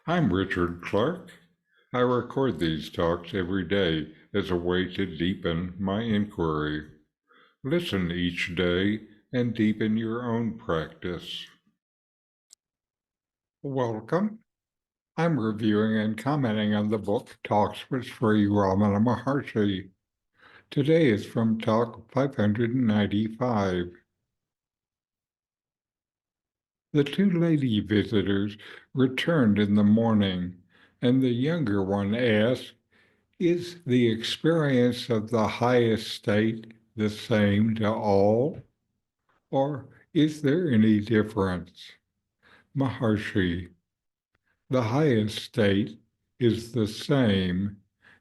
I'm Richard Clarke. I record these talks every day as a way to deepen my inquiry. Listen each day and deepen your own practice. Welcome. I'm reviewing and commenting on the book Talks with Sri Ramana Maharshi. Today is from Talk 595. The two lady visitors returned in the morning, and the younger one asked, "Is the experience of the highest state the same to all, or is there any difference?" Maharshi: the highest state is the same,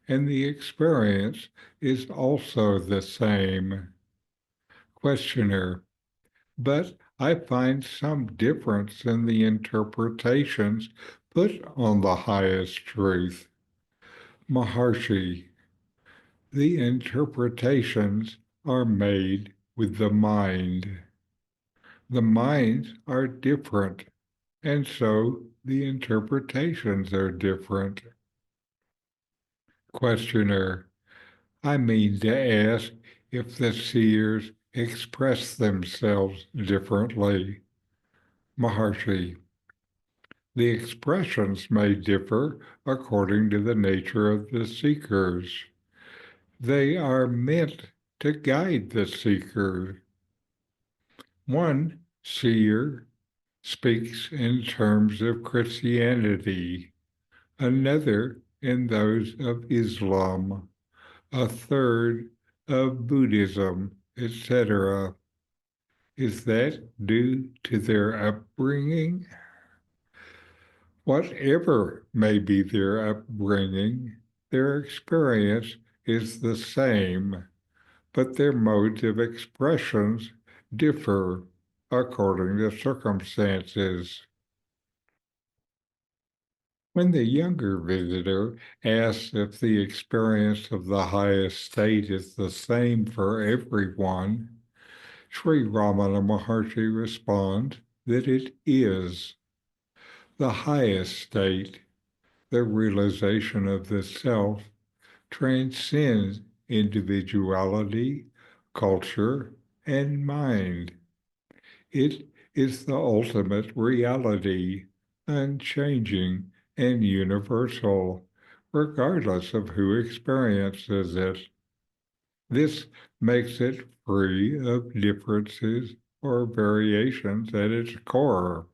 and the experience is also the same. Questioner: but I find some difference in the interpretations put on the highest truth. Maharshi: the interpretations are made with the mind. The minds are different, and so the interpretations are different. Questioner: I mean to ask if the seers express themselves differently. Maharshi: the expressions may differ according to the nature of the seekers. They are meant to guide the seeker. One seer speaks in terms of Christianity, another in those of Islam, a third of Buddhism, etc. Is that due to their upbringing? Whatever may be their upbringing, their experience is the same, but their modes of expressions differ according to circumstances. When the younger visitor asks if the experience of the highest state is the same for everyone, Sri Ramana Maharshi responds that it is. The highest state, the realization of the self, transcends individuality, culture, and mind. It is the ultimate reality, unchanging and universal, regardless of who experiences it. This makes it free of differences or variations at its core.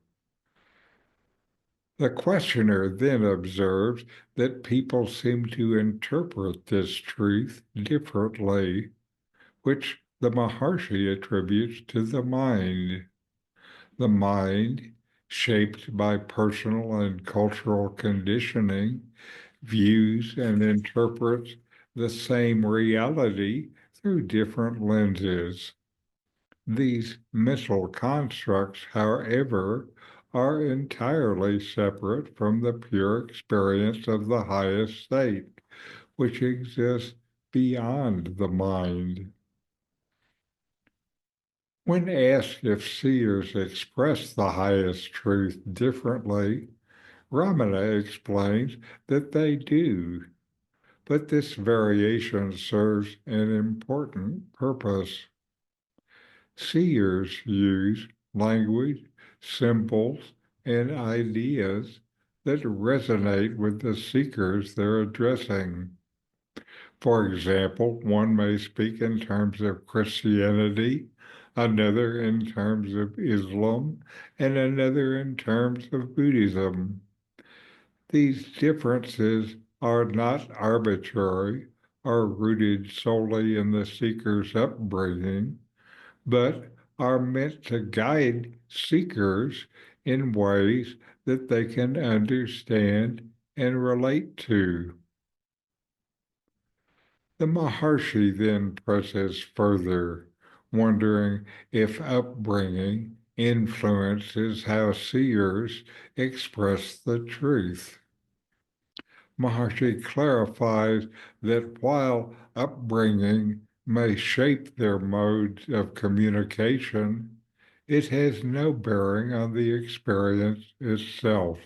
The questioner then observes that people seem to interpret this truth differently, which the Maharshi attributes to the mind. The mind, shaped by personal and cultural conditioning, views and interprets the same reality through different lenses. These mental constructs, however, are entirely separate from the pure experience of the highest state, which exists beyond the mind. When asked if seers express the highest truth differently, Ramana explains that they do, but this variation serves an important purpose. Seers use language, symbols, and ideas that resonate with the seekers they're addressing. For example, one may speak in terms of Christianity, another in terms of Islam, and another in terms of Buddhism. These differences are not arbitrary or rooted solely in the seeker's upbringing, but are meant to guide seekers in ways that they can understand and relate to. The Maharshi then presses further, wondering if upbringing influences how seers express the truth. Maharshi clarifies that while upbringing may shape their modes of communication, it has no bearing on the experience itself.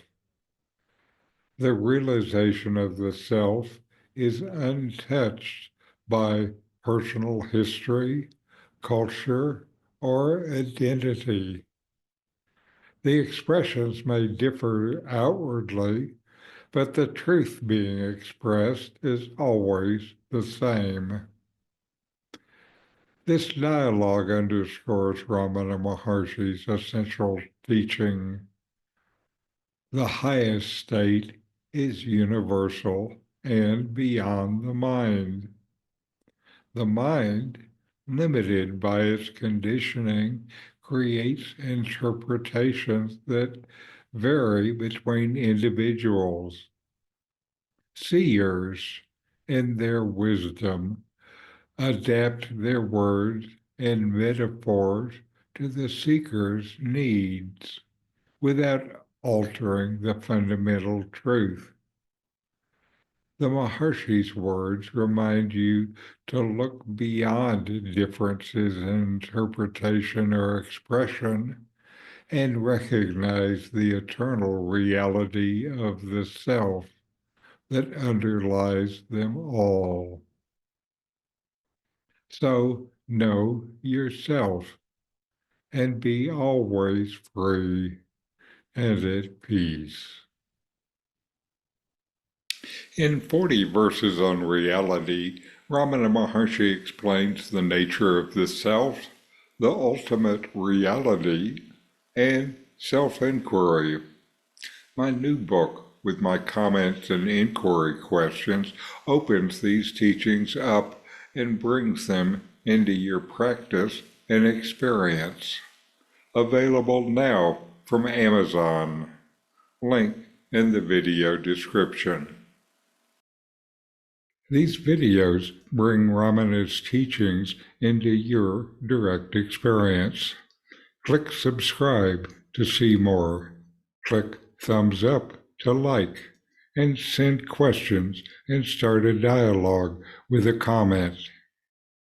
The realization of the self is untouched by personal history, culture, or identity. The expressions may differ outwardly, but the truth being expressed is always the same. This dialogue underscores Ramana Maharshi's essential teaching. The highest state is universal and beyond the mind. The mind, limited by its conditioning, creates interpretations that vary between individuals. Seers, in their wisdom, adapt their words and metaphors to the seeker's needs without altering the fundamental truth. The Maharshi's words remind you to look beyond differences in interpretation or expression and recognize the eternal reality of the self that underlies them all. So know yourself and be always free and at peace. In 40 verses on reality, Ramana Maharshi explains the nature of the self, the ultimate reality, and self-inquiry. My new book, with my comments and inquiry questions, opens these teachings up and brings them into your practice and experience. Available now from Amazon. Link in the video description. These videos bring Ramana's teachings into your direct experience. Click subscribe to see more. Click thumbs up to like, and send questions and start a dialogue with a comment.